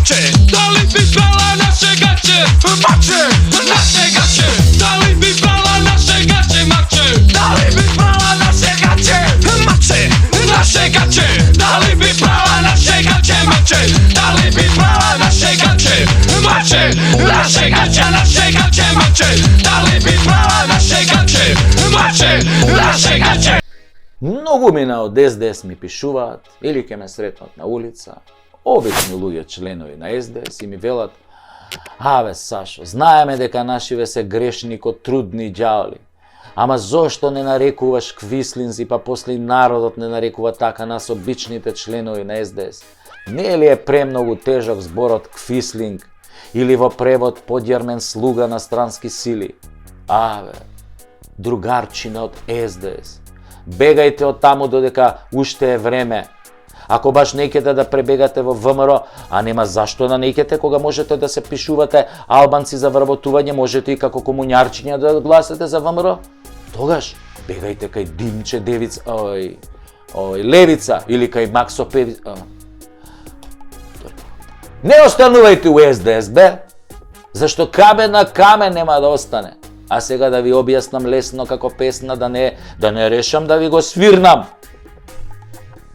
Маче, дали би брала наше гаче? Маче, наше гаче. Дали би брала наше гаче? Маче, дали би брала наше гаче? Маче, наше гаче. Дали би брала наше гаче? Маче, дали би брала наше гаче? Маче, наше гаче, наше гаче. Маче, дали би брала наше гаче? Маче, наше гаче. Многу мина од СДС ми пишуваат или ќе ме сретнат на улица, обични луѓе членови на СДС и ми велат: "Аве Сашо, знаеме дека нашиве се грешни ко трудни ѓавли. Ама зошто не нарекуваш квислинзи, па после и народот не нарекува така нас обичните членови на СДС? Не ли е премногу тежок зборот квислинг или во превод подјармен слуга на странски сили? Аве, другарчина од СДС, бегајте од таму додека уште е време. Ако баш неќете да пребегате во ВМРО, а нема зашто да неќете кога можете да се пишувате албанци за вработување, можете и како комуњарчиња да гласате за ВМРО, тогаш бегајте кај Димче Девица, Левица или кај Максо Певица. Не останувајте у СДС, бе, зашто камен на камен нема да остане. А сега да ви објаснам лесно како песна, да не решам да ви го свирнам.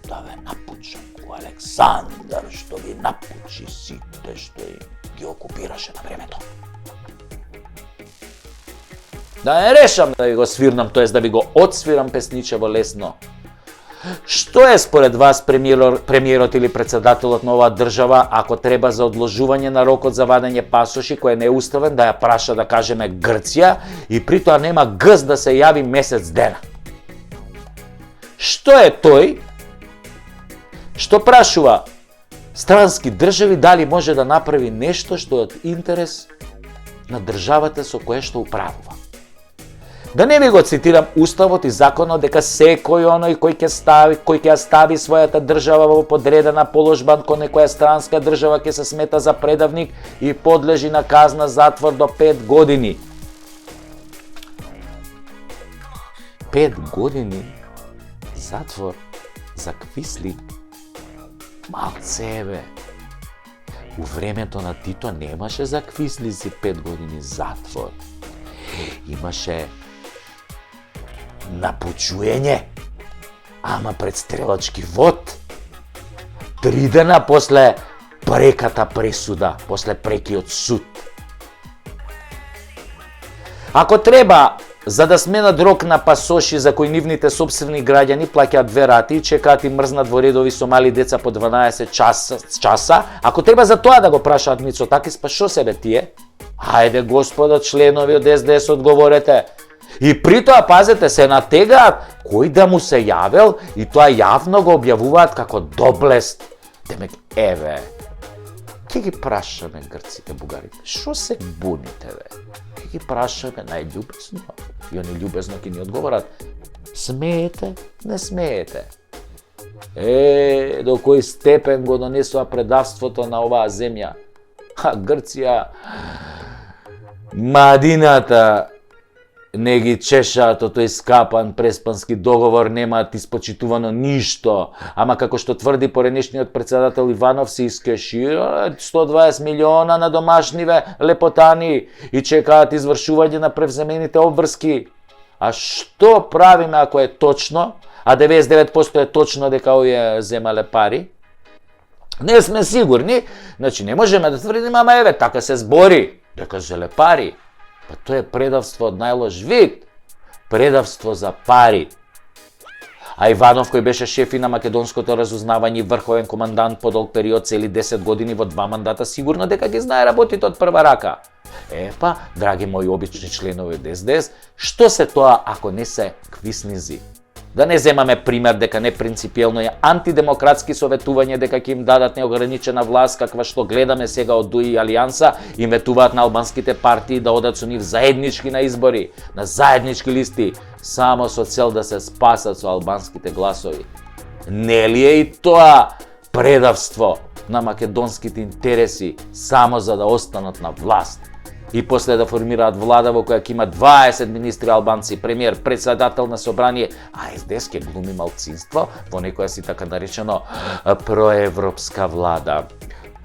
Да ве напучам ко Александар, што ги напучи сите што ги окупираше на времето. Да не решам да ви го свирнам, тоест да ви го отсвирам песничево лесно. Што е според вас премиерот или председателот на оваа држава ако треба за одложување на рокот за вадење пасоши кој е неуставен да ја праша, да кажеме, Грција и при тоа нема гз да се јави месец дена? Што е тој што прашува странски држави дали може да направи нешто што е од интерес на државата со кое што управува? Да не ви го цитирам уставот и законот дека секој оној кој ќе стави својата држава во подредена положба кон некоја странска држава ќе се смета за предавник и подлежи на казна затвор до 5 години. 5 години затвор за квислинг? Малце, бе. У времето на Тито немаше за квислици 5 години затвор. Имаше напучуење, ама предстрелачки вод. 3 дена после преката пресуда, после прекиот суд. Ако треба, за да сменат рок на пасоши за кои нивните сопствени граѓани плаќаат 2 рати и чекаат и мрзнат во редови со мали деца по 12 часа, ако треба за тоа да го прашаат Мицотакис, па шо себе тие? Хајде, господа членови од СДС, одговорете. И при тоа, пазете, се натегаат кој да му се јавел и тоа јавно го објавуваат како доблест. Демек, еве, ќе ги прашаме грците, бугарите, шо се буните, бе? Ќе ги прашаме најљубезно. И они љубезно ќе ни одговорат: смеете, не смеете. До кој степен го донесува предавството на оваа земја. А Грција, Мадината, не ги чешаат од тој скапан преспански договор, немаат испочитувано ништо. Ама како што тврди поренешниот председател Иванов, се искешираат 120 милиона на домашниве лепотани и чекаат извршување на превземените обврски. А што правиме ако е точно, а 99% е точно дека овие земале пари? Не сме сигурни, значи не можеме да тврдиме, ама еве, така се збори, дека зеле пари. Па тоа е предавство од најлош вид. Предавство за пари. А Иванов, кој беше шеф и на македонското разузнавање и врховен командант по долг период, цели 10 години во 2 мандата, сигурно дека ги знае работите од прва рака. Епа, драги мои обични членови од СДС, што се тоа ако не се квиснизи? Да не земаме пример дека непринципиелно е антидемократски советување дека ќе им дадат неограничена власт, каква што гледаме сега од ДУИ и Алијанса, им ветуваат на албанските партии да одат со нив заеднички на избори, на заеднички листи, само со цел да се спасат со албанските гласови. Не ли е и тоа предавство на македонските интереси само за да останат на власт? И после да формираат влада во која ќе има 20 министри албанци, премиер, председател на собрание, а СДС ќе глуми малцинство во некоја си така наречено проевропска влада.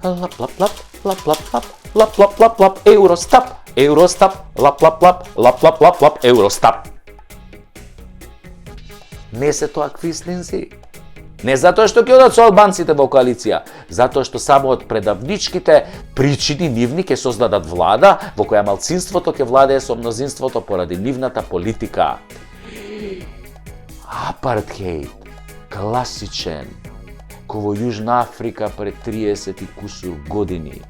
Лап, лап, лап, лап, лап, лап, лап, лап, лап, лап, Евростап, Евростап, лап, лап, лап, лап, лап, лап, лап, Евростап. Не се тоа квислинзи. Не затоа што ќе одат со албанците во коалиција, затоа што само од предавничките причини нивни ќе создадат влада во која малцинството ќе владее со мнозинството поради нивната политика. Апартхейд, класичен, кој во Јужна Африка пред 30 и кусур години.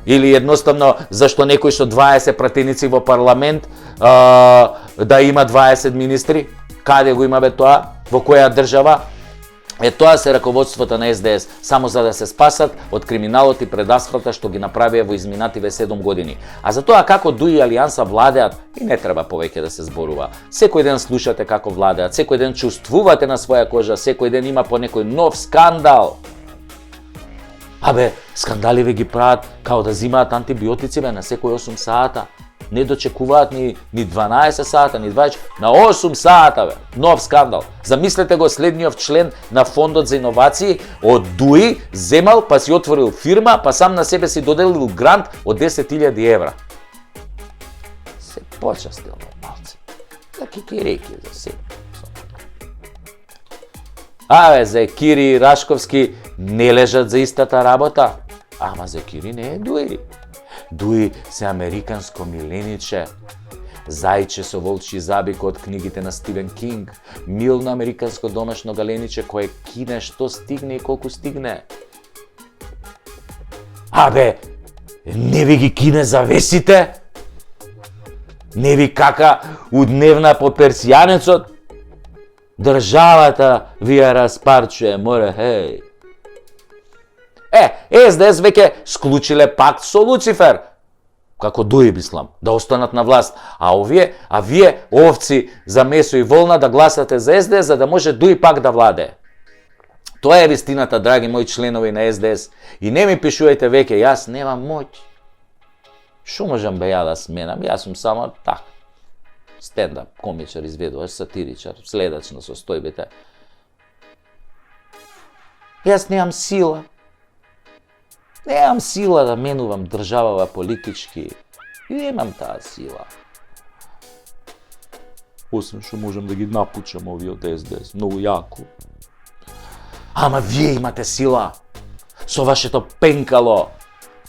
Или едноставно зашто некој со 20 пратеници во парламент да има 20 министри? Каде го имаме тоа? Во која држава? Тоа се раководството на СДС, само за да се спасат од криминалот и предасхвата што ги направија во изминативе 7 години. А за тоа како ДУИ и Алијанса владеат, и не треба повеќе да се зборува. Секој ден слушате како владеат, секој ден чувствувате на своја кожа, секој ден има по некој нов скандал. Скандали ве ги прават као да зимаат антибиотици на секој 8 сата. Не дочекуваат ни 12 сата, ни 20, на 8 сата, нов скандал. Замислете го следниот член на фондот за иновации од ДУИ, земал, па си отворил фирма, па сам на себе си доделил грант од 10.000 евра. Се почастил малце. За кикиреки, за се. За Кири и Рашковски не лежат за истата работа. Ама за Кири не е ДУИ. ДУИ се американско милениче, зајче со волчи забик од книгите на Стивен Кинг, милно американско домашно галениче кое кине што стигне и колку стигне. Не ви ги кине завесите? Не ви кака удневна по персијанецот? Државата ви ја распарчуе, море, хеј. СДС веќе склучиле пакт со Луцифер, како ДУИ мислам, да останат на власт, а вие овци за месо и волна да гласате за СДС за да може ДУИ пак да владее. Тоа е вистината, драги мои членови на СДС. И не ми пишувајте веќе, јас немам моќ. Шо можам ја да сменам? Јас сум само стендап комичар, изведувач, сатиричар, следач на состојбите. Јас немам сила. Немам сила да менувам државава политички. И немам таа сила. Освен што можам да ги напучам овие од СДС, многу јако. Ама вие имате сила. Со вашето пенкало.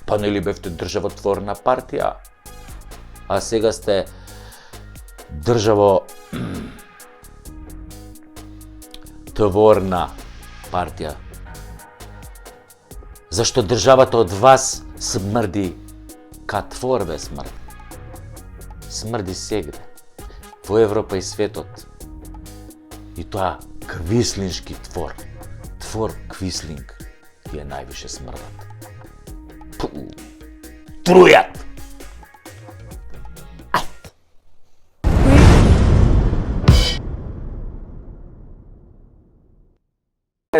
Па нели бевте државотворна партија? А сега сте државотворна партија. Зашто државата од вас смрди ка творбе смрди. Смрди сегде, во Европа и светот. И тоа квислиншки твор. Твор квислинг ги е највише смрдат. Трујат!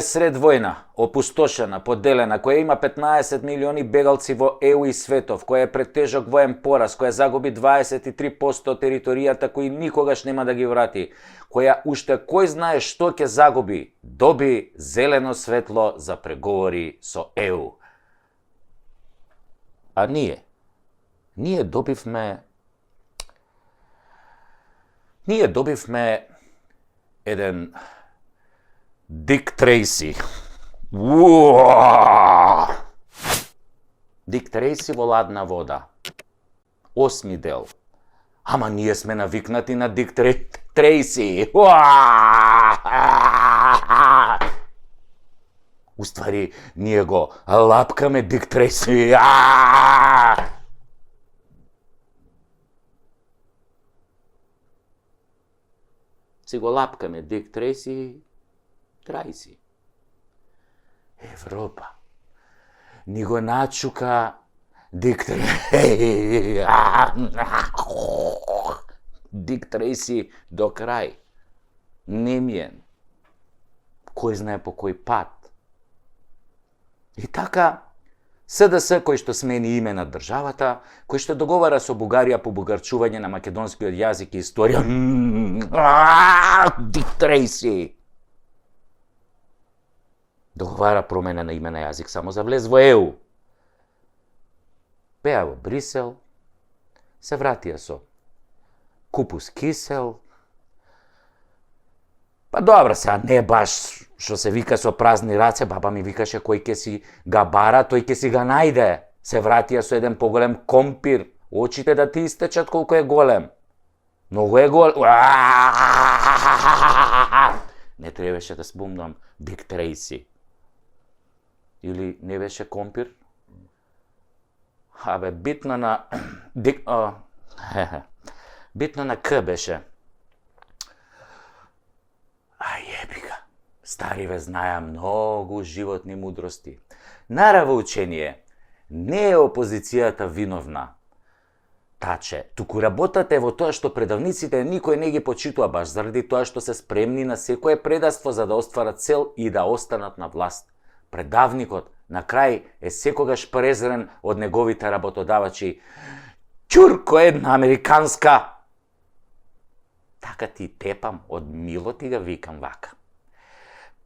Сред војна, опустошена, поделена, која има 15 милиони бегалци во ЕУ и светов, која е пред тежок воен пораз, која загуби 23% од територијата кои никогаш нема да ги врати, која уште кој знае што ќе загуби, доби зелено светло за преговори со ЕУ. А ние добивме еден Дик Трейси. Дик Трейси во ладна вода. 8 дел. Ама ние сме навикнати на Дик Трейси. Уствари, ние го лапкаме Дик Трейси. Си го лапкаме Дик Трейси. Трајси. Европа. Ни го начука Дик Трейси. Дик Трейси до крај. Немиен. Кој знае по кој пат. И така, СДС кој што смени име на државата, кој што договара со Бугарија по бугарчување на македонскиот јазик и историја. Дик Трейси. договара промена на име на јазик само за влез во ЕУ. Беа во Брисел, се вратија со купус кисел. Па добро, сега не баш што се вика со празни раце, баба ми викаше кој ќе си га бара, тој ќе си га најде. Се вратија со еден поголем компир, очите да ти истечат колку е голем. Многу е голем. Не требаше да спомнам Дик Трейси. Или не беше компир? Абе, битно на... битно на К беше. Јебика. Стариве знаја многу животни мудрости. Нараво учение, не е опозицијата виновна. Таче, туку работата е во тоа што предавниците никој не ги почитува баш заради тоа што се спремни на секое предаство за да остварат цел и да останат на власт. Предавникот на крај е секогаш презрен од неговите работодавачи. Ќурко една американска! Така ти тепам, од мило ти га викам вака.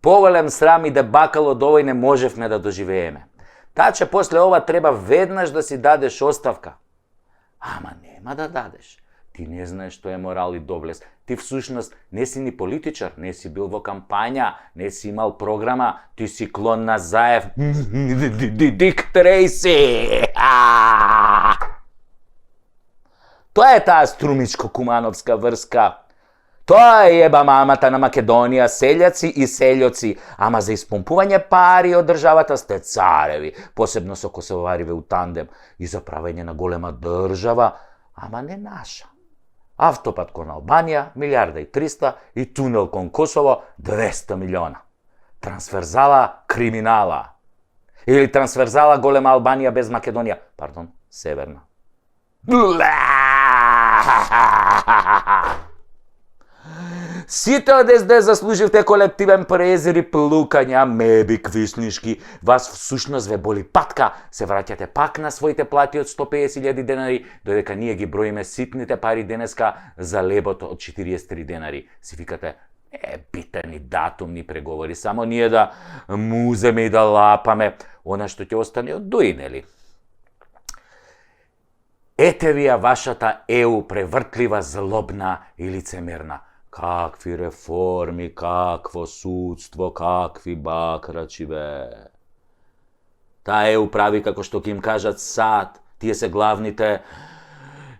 Поголем срам и дебакал од овој не можевме да доживееме. Таче, после ова треба веднаш да си дадеш оставка. Ама нема да дадеш. Ти не знаеш што е морал и доблест. Ти всушност не си ни политичар, не си бил во кампања, не си имал програма, ти си клон на Заев. Дик Трейси! Тоа е таа струмичко-кумановска врска. Тоа е еба мамата на Македонија, селјаци и селјоци, ама за испомпување пари од државата сте цареви, посебно со косовариве у тандем, и за правење на голема држава, ама не наша. Автопат кон Албанија, 1.300.000 и тунел кон Косово, 200 милиона. Трансферзала криминала. Или трансферзала голема Албанија без Македонија, пардон, северна. Сите од СД заслуживте колективен презир и плукања, меби квиснишки. Вас всушност ве боли патка, се враќате пак на своите плати од 150.000 денари, додека ние ги броиме ситните пари денеска за лебото од 43 денари. Си викате, битени датумни преговори, само ние да муземе и да лапаме, она што ќе остане од дуи, нели? Ете ви ја вашата ЕУ превртлива, злобна и лицемерна. Какви реформи, какво судство, какви бакрачи, бе. Таа ЕУ прави како што ќе им кажат сад, тие се главните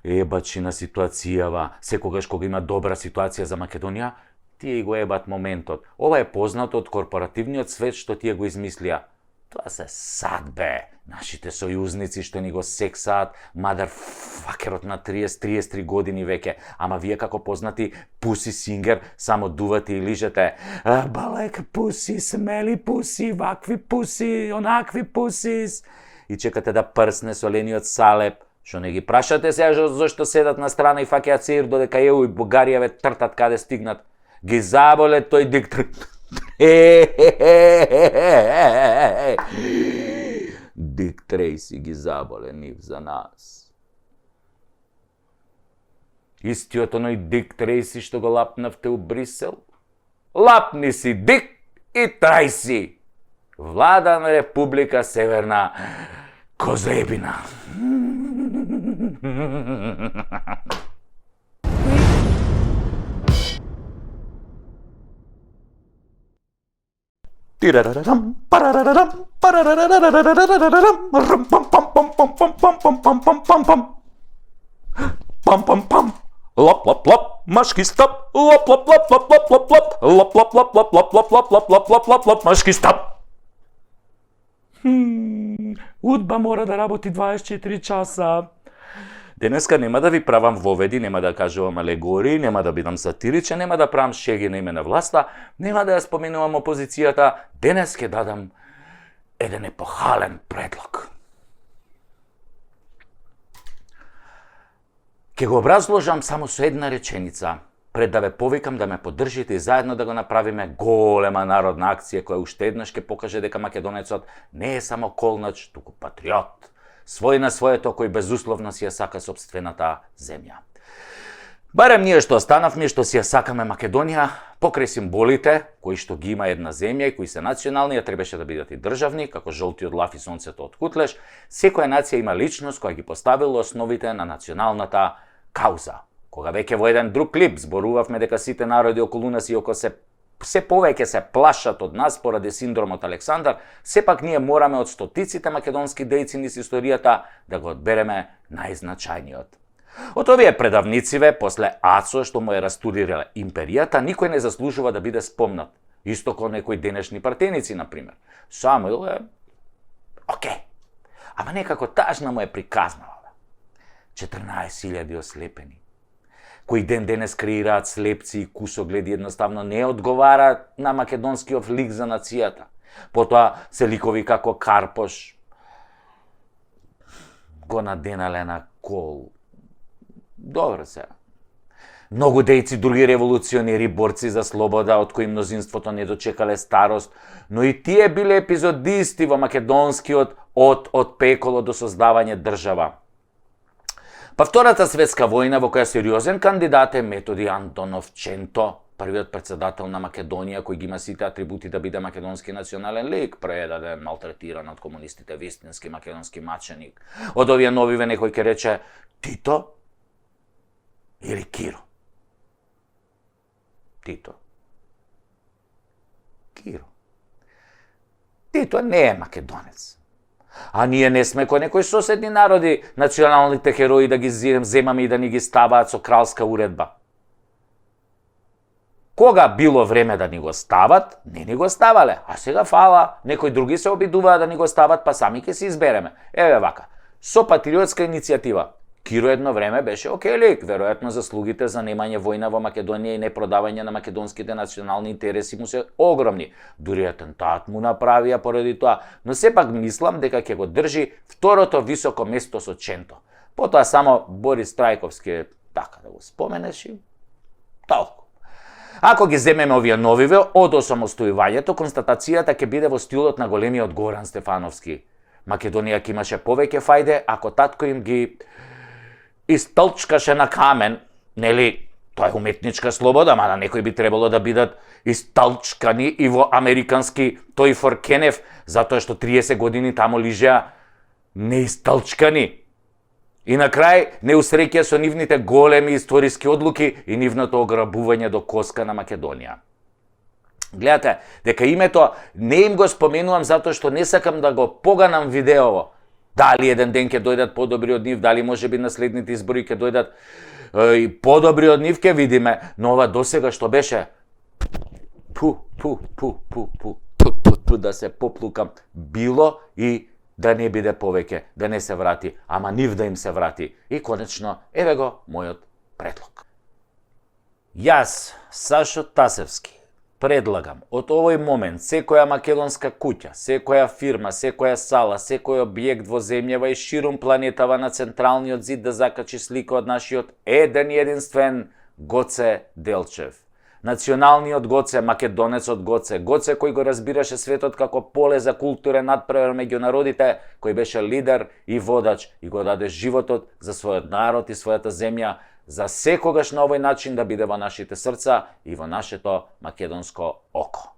ебачи на ситуацијава. Секогаш кога има добра ситуација за Македонија, тие го ебат моментот. Ова е познато од корпоративниот свет што тие го измислија. Тоа се сад, бе. Нашите сојузници што ни го сексаат, мадарфакерот на 30-33 години веќе. Ама вие како познати пуси сингер, само дувате и лижете. Балек пуси, смели пуси, вакви пуси, онакви пусис. И чекате да прсне солениот салеп. Што не ги прашате сега зашто седат на страна и фаќаат сеир додека ЕУ и Бугарија ве тртат каде стигнат. Ги заболе тој диктор. Дик Трейси ги заболе нив за нас. Истиот оној Дик Трейси што го лапнавте у Брисел? Лапни си Дик и Трейси! Влада на Република Северна Козебина. Тирарарам, парарарам, парарарарарарарарарам, пам пам пам пам пам пам пам пам пам пам пам. Пам пам пам. Лап лап лап, машки стоп. Лап лап лап лап лап лап лап. Лап лап лап лап лап лап лап лап лап лап лап лап, машки стоп. Удба мора да работи 24 часа. Денеска нема да ви правам воведи, нема да кажувам алегории, нема да бидам сатиричен, нема да правам шеги на име на власта, нема да ја споменувам опозицијата. Денес ќе дадам еден епохален предлог. Ќе го образложам само со една реченица, пред да ве повикам да ме поддржите и заедно да го направиме голема народна акција која уште еднаш ќе покаже дека македонецот не е само колнач, туку патриот. Свој на своето кој безусловно си ја сака собствената земја. Барем ние што останавме, што си ја сакаме Македонија, покрај символите, кои што ги има една земја и кои се национални, а требаше да бидат и државни, како жолтиот лав и сонцето од Кутлеш, секоја нација има личност која ги поставила основите на националната кауза. Кога веќе во еден друг клип зборувавме дека сите народи околу нас и се повеќе се плашат од нас поради синдромот Александар, сепак ние мораме од стотиците македонски дејци низ историјата да го одбереме најзначајниот. Од овие предавнициве, после Ацо што му е растурирала империјата, никој не заслужува да биде спомнат. Исто како некои денешни партеници, например. Самуил е окей. Ама некако тажна му е приказнала. 14.000 ослепени, кои ден денес креираат слепци и кусогледи, едноставно не одговараат на македонскиот лик за нацијата. Потоа се ликови како Карпош го наденале на кол. Добро се. Многу дејци, други револуционери, борци за слобода, од кои мнозинството не дочекале старост, но и тие биле епизодисти во македонскиот од пеколо до создавање држава. Па Втората светска војна, во која сериозен кандидат е Методи Антонов Ченто, првиот председател на Македонија, кој ги има сите атрибути да биде македонски национален лик, предаден, малтретиран од комунистите, вистински македонски маченик. Од овие новиве некој ќе рече Тито или Киро? Тито. Киро. Тито не е македонец. А ние не сме кој некои соседни народи, националните херои да ги земаме и да ни ги ставаат со кралска уредба. Кога било време да ни го стават, не ни го ставале, а сега фала, некои други се обидуваат да ни го стават, па сами ќе се избереме. Еве вака, со патриотска иницијатива. Киро едно време беше окей лик, веројатно заслугите за немање војна во Македонија и непродавање на македонските национални интереси му се огромни. Дури атентат му направија поради тоа, но сепак мислам дека ќе го држи второто високо место со Ченто. Потоа само Борис Трајковски така да го споменеш и толку. Ако ги земеме овие новиве од осамостојувањето, констатацијата ќе биде во стилот на големиот Горан Стефановски. Македонија ќе имаше повеќе фајде ако татко им ги истолчкаше на камен, нели, тоа е уметничка слобода, мада некои би требало да бидат истолчкани и во американски тој фор Кенеф, затоа што 30 години таму лижеа неистолчкани. И на крај не усреќа со нивните големи историски одлуки и нивното ограбување до коска на Македонија. Гледате, дека името не им го споменувам затоа што не сакам да го поганам видеово. Дали еден ден ќе дојдат подобри од нив, дали може би на следните избори ќе дојдат и подобри од нив, ќе видиме, но ова досега што беше да се поплукам, било и да не биде повеќе, да не се врати, ама нив да им се врати. И конечно, еве го мојот предлог. Јас, Сашо Тасевски, предлагам од овој момент секоја македонска куќа, секоја фирма, секоја сала, секој објект во земјава и ширум планетава на централниот зид да закачи слика од нашиот еден и единствен Гоце Делчев. Националниот Гоце, македонецот Гоце, Гоце кој го разбираше светот како поле за културен надпревар меѓу народите, кој беше лидер и водач и го даде животот за својот народ и својата земја, за секогаш на овој начин да биде во нашите срца и во нашето македонско око.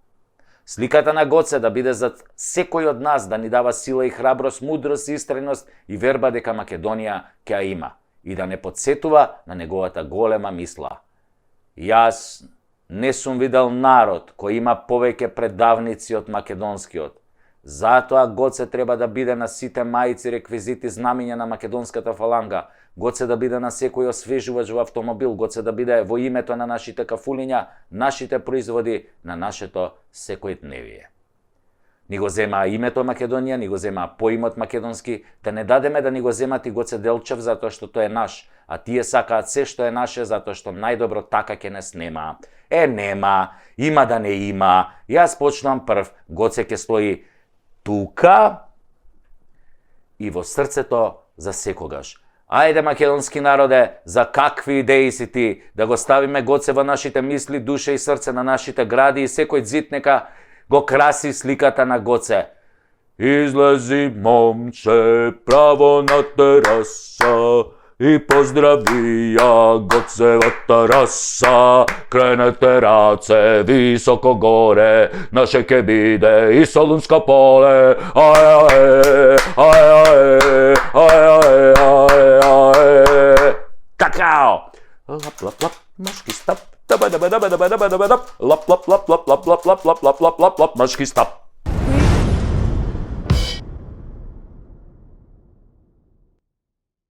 Сликата на Гоце да биде за секој од нас, да ни дава сила и храброст, мудрост, истреност и верба дека Македонија ќе ја има и да не подсетува на неговата голема мисла. Јас не сум видел народ кој има повеќе предавници од македонскиот. Затоа Гоце треба да биде на сите мајци, реквизити, знамиња на македонската фаланга. Гоце да биде на секој освежувач во автомобил, Гоце да биде во името на нашите кафулиња, нашите производи, на нашето секојдневие. Ни го зема името Македонија, ни го зема поимот македонски, да не дадеме да ни го земат и Гоце Делчев затоа што тој е наш, а тие сакаат се што е наше затоа што најдобро така ќе не снема. Нема, има да не има, јас почнувам прв, Гоце ќе стои тука и во срцето за секогаш. Ајде, македонски народе, за какви идеи си ти, да го ставиме Гоце во нашите мисли, душа и срце на нашите гради и секој зид нека го краси сликата на Гоце. Излези, момче, право на тераса, i pozdravija Goceva terasa, krene terace visoko gore, naše kebide i Solunsko pole, aj, aj, aj, aj, aj, aj, aj, aj. Kakao! Lap, lap, lap, maški stap, daba, daba, daba, daba, daba, daba, daba, lap, lap, lap, lap, lap, lap, lap, lap, lap, lap, lap, lap, maški stap.